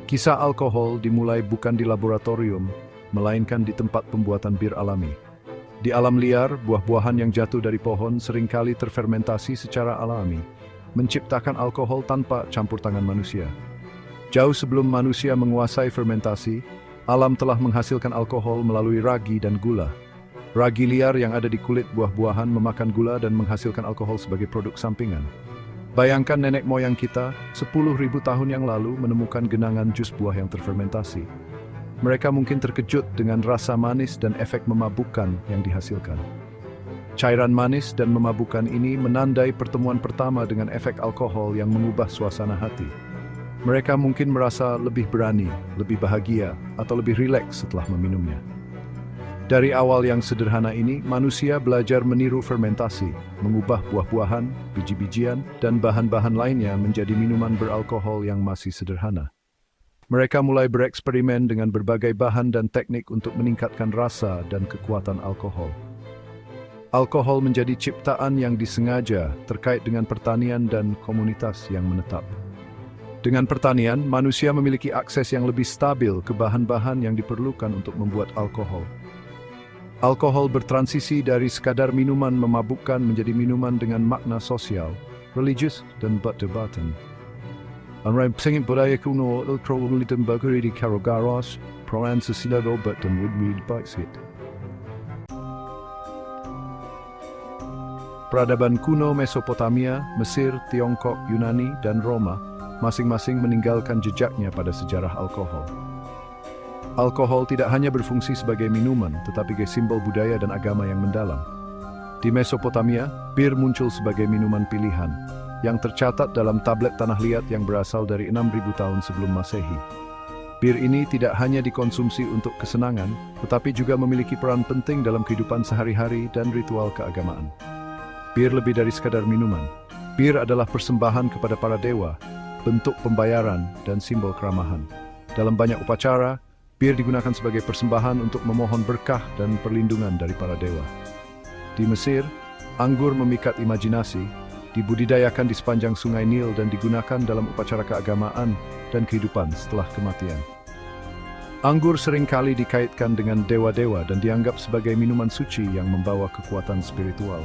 Kisah alkohol dimulai bukan di laboratorium, melainkan di tempat pembuatan bir alami. Di alam liar, buah-buahan yang jatuh dari pohon seringkali terfermentasi secara alami, menciptakan alkohol tanpa campur tangan manusia. Jauh sebelum manusia menguasai fermentasi, alam telah menghasilkan alkohol melalui ragi dan gula. Ragi liar yang ada di kulit buah-buahan memakan gula dan menghasilkan alkohol sebagai produk sampingan. Bayangkan nenek moyang kita 10.000 tahun yang lalu menemukan genangan jus buah yang terfermentasi. Mereka mungkin terkejut dengan rasa manis dan efek memabukkan yang dihasilkan. Cairan manis dan memabukkan ini menandai pertemuan pertama dengan efek alkohol yang mengubah suasana hati. Mereka mungkin merasa lebih berani, lebih bahagia, atau lebih rileks setelah meminumnya. Dari awal yang sederhana ini, manusia belajar meniru fermentasi, mengubah buah-buahan, biji-bijian, dan bahan-bahan lainnya menjadi minuman beralkohol yang masih sederhana. Mereka mulai bereksperimen dengan berbagai bahan dan teknik untuk meningkatkan rasa dan kekuatan alkohol. Alkohol menjadi ciptaan yang disengaja terkait dengan pertanian dan komunitas yang menetap. Dengan pertanian, manusia memiliki akses yang lebih stabil ke bahan-bahan yang diperlukan untuk membuat alkohol. Alkohol bertransisi dari sekadar minuman memabukkan menjadi minuman dengan makna sosial, religius, dan perdebatan. Anrai sengit budaya kuno alkohol ditembakar di Karogaros, peran sesila obat dan woodweed bauxite. Peradaban kuno Mesopotamia, Mesir, Tiongkok, Yunani, dan Roma masing-masing meninggalkan jejaknya pada sejarah alkohol. Alkohol tidak hanya berfungsi sebagai minuman, tetapi sebagai simbol budaya dan agama yang mendalam. Di Mesopotamia, bir muncul sebagai minuman pilihan, yang tercatat dalam tablet tanah liat yang berasal dari 6.000 tahun sebelum Masehi. Bir ini tidak hanya dikonsumsi untuk kesenangan, tetapi juga memiliki peran penting dalam kehidupan sehari-hari dan ritual keagamaan. Bir lebih dari sekadar minuman. Bir adalah persembahan kepada para dewa, bentuk pembayaran, dan simbol keramahan. Dalam banyak upacara, bir digunakan sebagai persembahan untuk memohon berkah dan perlindungan dari para dewa. Di Mesir, anggur memikat imajinasi, dibudidayakan di sepanjang sungai Nil dan digunakan dalam upacara keagamaan dan kehidupan setelah kematian. Anggur seringkali dikaitkan dengan dewa-dewa dan dianggap sebagai minuman suci yang membawa kekuatan spiritual.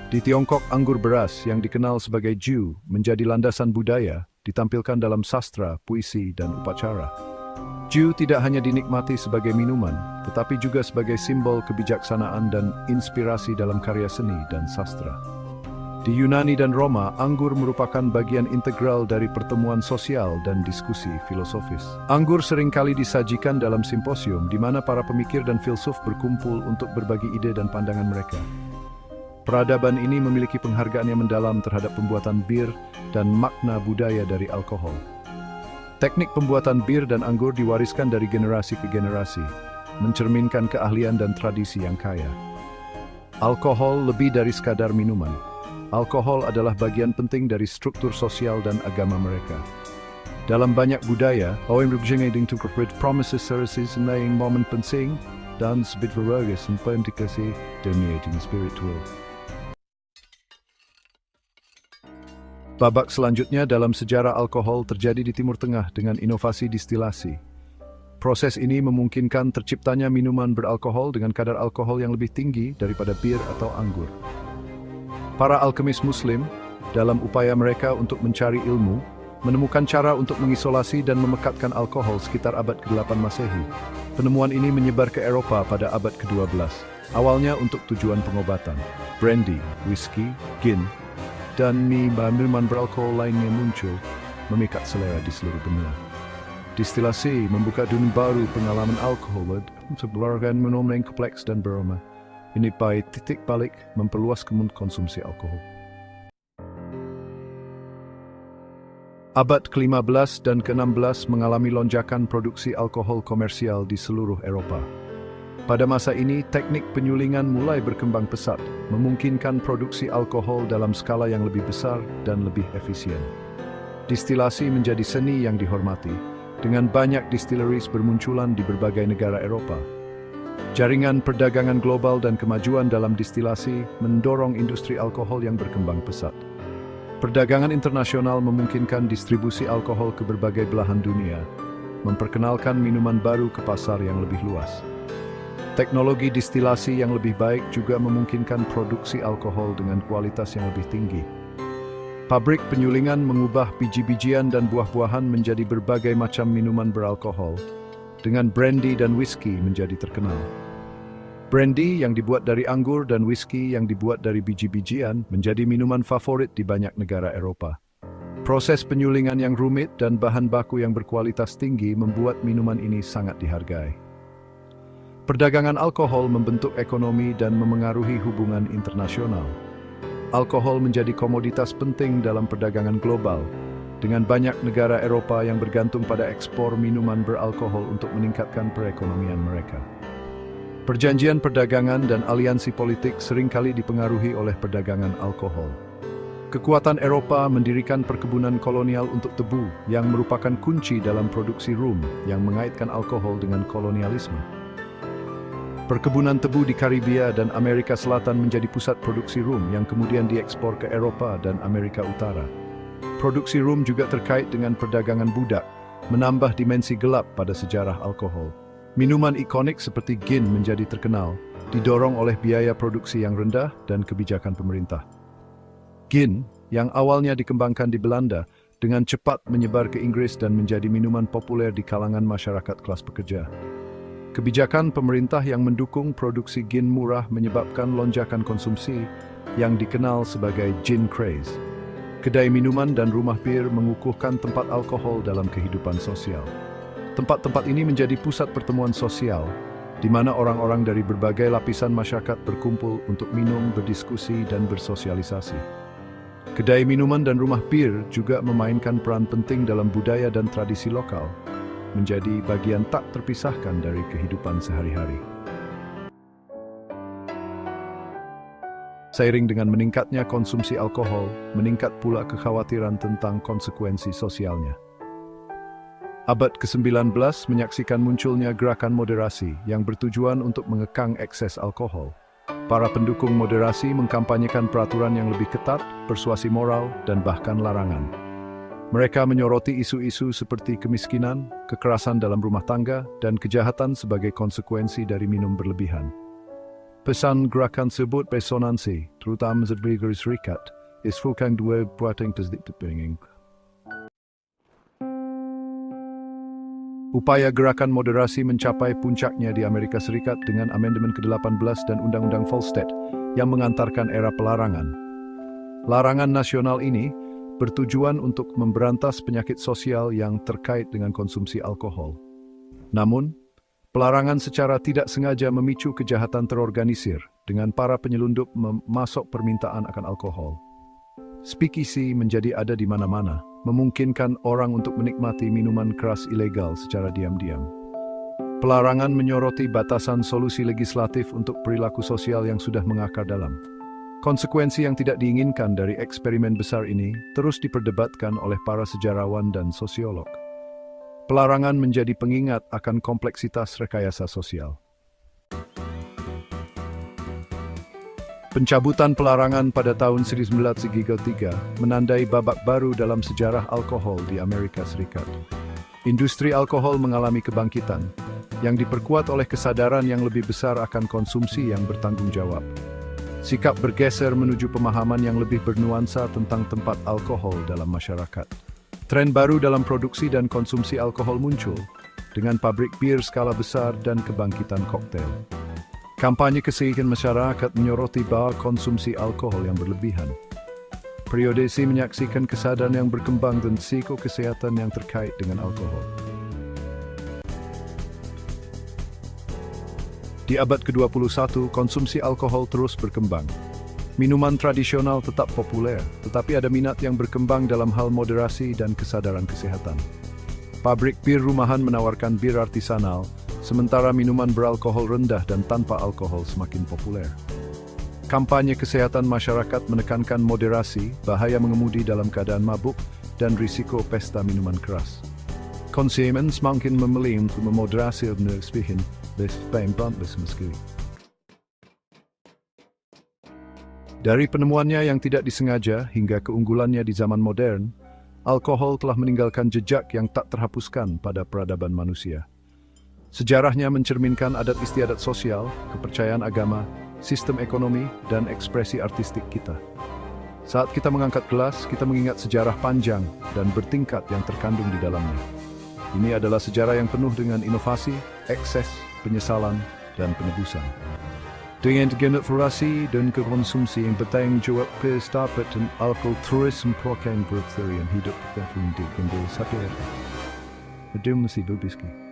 Di Tiongkok, anggur beras yang dikenal sebagai Ju menjadi landasan budaya, ditampilkan dalam sastra, puisi, dan upacara. Ju tidak hanya dinikmati sebagai minuman, tetapi juga sebagai simbol kebijaksanaan dan inspirasi dalam karya seni dan sastra. Di Yunani dan Roma, anggur merupakan bagian integral dari pertemuan sosial dan diskusi filosofis. Anggur seringkali disajikan dalam simposium di mana para pemikir dan filsuf berkumpul untuk berbagi ide dan pandangan mereka. Peradaban ini memiliki penghargaan yang mendalam terhadap pembuatan bir dan makna budaya dari alkohol. Teknik pembuatan bir dan anggur diwariskan dari generasi ke generasi, mencerminkan keahlian dan tradisi yang kaya. Alkohol lebih dari sekadar minuman. Alkohol adalah bagian penting dari struktur sosial dan agama mereka. Dalam banyak budaya, orang berjengeng untuk promises services laying momen penting dan sebut veragis dan pentikasi dominating spiritual. Babak selanjutnya dalam sejarah alkohol terjadi di Timur Tengah dengan inovasi distilasi. Proses ini memungkinkan terciptanya minuman beralkohol dengan kadar alkohol yang lebih tinggi daripada bir atau anggur. Para alkemis Muslim, dalam upaya mereka untuk mencari ilmu, menemukan cara untuk mengisolasi dan memekatkan alkohol sekitar abad ke-8 Masehi. Penemuan ini menyebar ke Eropa pada abad ke-12, awalnya untuk tujuan pengobatan. Brandy, whisky, gin, dan minuman beralkohol lainnya muncul, memikat selera di seluruh benua. Distilasi membuka dunia baru pengalaman alkohol sebagai minum yang kompleks dan beraroma. Ini by titik balik memperluas konsumsi alkohol. Abad ke-15 dan ke-16 mengalami lonjakan produksi alkohol komersial di seluruh Eropa. Pada masa ini, teknik penyulingan mulai berkembang pesat, memungkinkan produksi alkohol dalam skala yang lebih besar dan lebih efisien. Distilasi menjadi seni yang dihormati, dengan banyak distilleries bermunculan di berbagai negara Eropa. Jaringan perdagangan global dan kemajuan dalam distilasi mendorong industri alkohol yang berkembang pesat. Perdagangan internasional memungkinkan distribusi alkohol ke berbagai belahan dunia, memperkenalkan minuman baru ke pasar yang lebih luas. Teknologi distilasi yang lebih baik juga memungkinkan produksi alkohol dengan kualitas yang lebih tinggi. Pabrik penyulingan mengubah biji-bijian dan buah-buahan menjadi berbagai macam minuman beralkohol, dengan brandy dan whisky menjadi terkenal. Brandy yang dibuat dari anggur dan whisky yang dibuat dari biji-bijian menjadi minuman favorit di banyak negara Eropa. Proses penyulingan yang rumit dan bahan baku yang berkualitas tinggi membuat minuman ini sangat dihargai. Perdagangan alkohol membentuk ekonomi dan memengaruhi hubungan internasional. Alkohol menjadi komoditas penting dalam perdagangan global, dengan banyak negara Eropa yang bergantung pada ekspor minuman beralkohol untuk meningkatkan perekonomian mereka. Perjanjian perdagangan dan aliansi politik seringkali dipengaruhi oleh perdagangan alkohol. Kekuatan Eropa mendirikan perkebunan kolonial untuk tebu yang merupakan kunci dalam produksi rum yang mengaitkan alkohol dengan kolonialisme. Perkebunan tebu di Karibia dan Amerika Selatan menjadi pusat produksi rum yang kemudian diekspor ke Eropa dan Amerika Utara. Produksi rum juga terkait dengan perdagangan budak, menambah dimensi gelap pada sejarah alkohol. Minuman ikonik seperti gin menjadi terkenal, didorong oleh biaya produksi yang rendah dan kebijakan pemerintah. Gin, yang awalnya dikembangkan di Belanda, dengan cepat menyebar ke Inggris dan menjadi minuman populer di kalangan masyarakat kelas pekerja. Kebijakan pemerintah yang mendukung produksi gin murah menyebabkan lonjakan konsumsi yang dikenal sebagai gin craze. Kedai minuman dan rumah bir mengukuhkan tempat alkohol dalam kehidupan sosial. Tempat-tempat ini menjadi pusat pertemuan sosial, di mana orang-orang dari berbagai lapisan masyarakat berkumpul untuk minum, berdiskusi, dan bersosialisasi. Kedai minuman dan rumah bir juga memainkan peran penting dalam budaya dan tradisi lokal, menjadi bagian tak terpisahkan dari kehidupan sehari-hari. Seiring dengan meningkatnya konsumsi alkohol, meningkat pula kekhawatiran tentang konsekuensi sosialnya. Abad ke-19 menyaksikan munculnya gerakan moderasi yang bertujuan untuk mengekang ekses alkohol. Para pendukung moderasi mengkampanyekan peraturan yang lebih ketat, persuasi moral, dan bahkan larangan. Mereka menyoroti isu-isu seperti kemiskinan, kekerasan dalam rumah tangga, dan kejahatan sebagai konsekuensi dari minum berlebihan. Pesan gerakan tersebut resonansi, terutama di Amerika Serikat, disebutkan dua buatan penting. Upaya gerakan moderasi mencapai puncaknya di Amerika Serikat dengan Amandemen ke-18 dan Undang-Undang Volstead yang mengantarkan era pelarangan. Larangan nasional ini bertujuan untuk memberantas penyakit sosial yang terkait dengan konsumsi alkohol. Namun, pelarangan secara tidak sengaja memicu kejahatan terorganisir dengan para penyelundup memasok permintaan akan alkohol. Speakeasy menjadi ada di mana-mana, memungkinkan orang untuk menikmati minuman keras ilegal secara diam-diam. Pelarangan menyoroti batasan solusi legislatif untuk perilaku sosial yang sudah mengakar dalam. Konsekuensi yang tidak diinginkan dari eksperimen besar ini terus diperdebatkan oleh para sejarawan dan sosiolog. Pelarangan menjadi pengingat akan kompleksitas rekayasa sosial. Pencabutan pelarangan pada tahun 1933 menandai babak baru dalam sejarah alkohol di Amerika Serikat. Industri alkohol mengalami kebangkitan, yang diperkuat oleh kesadaran yang lebih besar akan konsumsi yang bertanggung jawab. Sikap bergeser menuju pemahaman yang lebih bernuansa tentang tempat alkohol dalam masyarakat. Tren baru dalam produksi dan konsumsi alkohol muncul, dengan pabrik bir skala besar dan kebangkitan koktail. Kampanye kesehatan masyarakat menyoroti bahwa konsumsi alkohol yang berlebihan. Periode ini menyaksikan kesadaran yang berkembang dan risiko kesehatan yang terkait dengan alkohol. Di abad ke-21, konsumsi alkohol terus berkembang. Minuman tradisional tetap populer, tetapi ada minat yang berkembang dalam hal moderasi dan kesadaran kesehatan. Pabrik bir rumahan menawarkan bir artisanal, sementara minuman beralkohol rendah dan tanpa alkohol semakin populer. Kampanye kesehatan masyarakat menekankan moderasi, bahaya mengemudi dalam keadaan mabuk, dan risiko pesta minuman keras. Konsumen semakin memilih untuk memoderasi kebiasaan meski. Dari penemuannya yang tidak disengaja hingga keunggulannya di zaman modern, alkohol telah meninggalkan jejak yang tak terhapuskan pada peradaban manusia. Sejarahnya mencerminkan adat istiadat sosial, kepercayaan agama, sistem ekonomi, dan ekspresi artistik kita. Saat kita mengangkat gelas, kita mengingat sejarah panjang dan bertingkat yang terkandung di dalamnya. Ini adalah sejarah yang penuh dengan inovasi, ekses, penyesalan, dan penebusan. Dengan generasi dan konsumsi yang bertanggung jawab dan alkohol terus merupakan bakteri yang hidup terhubung di kembali sadar. Itu mesti berbiski.